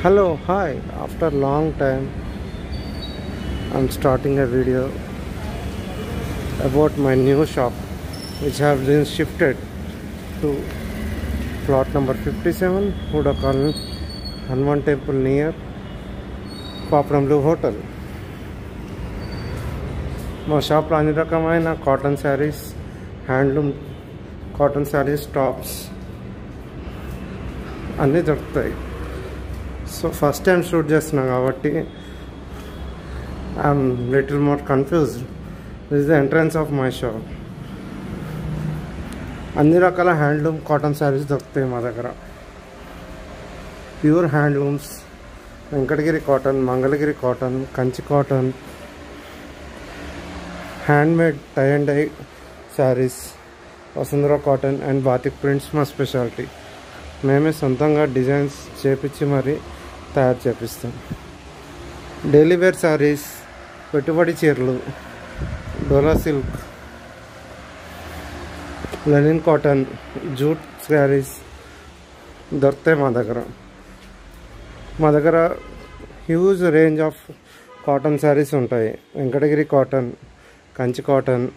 Hello, hi. After long time, I'm starting a video about my new shop, which have been shifted to plot number 57, Huda Colony, Hanuman Temple near Paparamlu Hotel. మా షాప్లో అన్ని రకమైన cotton saris, handloom cotton saris, tops అన్నీ దొరుకుతాయి. So first time shoot చేస్తున్నా కాబట్టి I'm little more confused. This is the entrance of my shop. అన్ని రకాల హ్యాండ్లూమ్ కాటన్ శారీస్ దొరుకుతాయి మా దగ్గర. Pure handlooms, Venkatagiri cotton, Mangalagiri cotton, Kanchi cotton, handmade tie and dye saris, Vasundhara cotton and batik prints మా స్పెషాలిటీ. మేమే సొంతంగా డిజైన్స్ చేపించి మరీ తయారు చేపిస్తాం. డైలీ వేర్ శారీస్, పెట్టుబడి చీరలు, Dola silk, linen cotton, jute saris దొరుకుతాయి మా దగ్గర. మా దగ్గర huge range of cotton saris ఉంటాయి. Venkatagiri cotton, Kanchi cotton,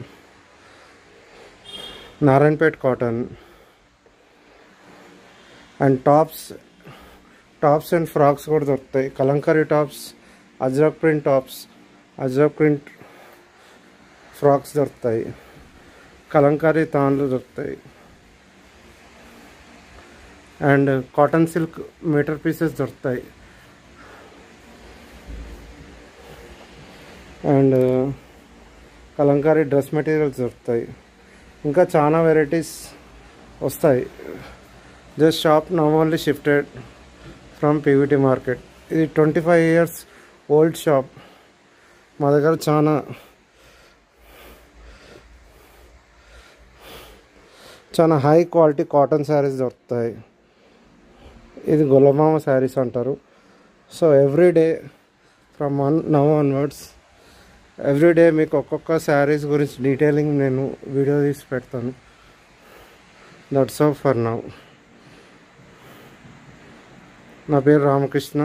Narayanpet cotton and tops and frocks కూడా దొరుకుతాయి. Kalamkari tops, Ajrak print tops, Ajrak print frocks దొరుకుతాయి. కలంకారీ తాన్లు దొరుకుతాయి. And cotton silk metre pieces దొరుకుతాయి. అండ్ కలంకారీ డ్రెస్ మెటీరియల్స్ దొరుకుతాయి. ఇంకా చాలా వెరైటీస్ వస్తాయి. This shop now only shifted from PVT market. ఇది 25 years ఓల్డ్ షాప్. మా దగ్గర చాలా హై క్వాలిటీ కాటన్ శారీస్ దొరుకుతాయి. ఇది గొల్లమామ శారీస్ అంటారు. So everyday from now onwards everyday మీకు ఒక్కొక్క శారీస్ గురించి డీటెయిలింగ్ నేను వీడియో తీసి పెడతాను. That's all for now. నా పేరు రామకృష్ణ.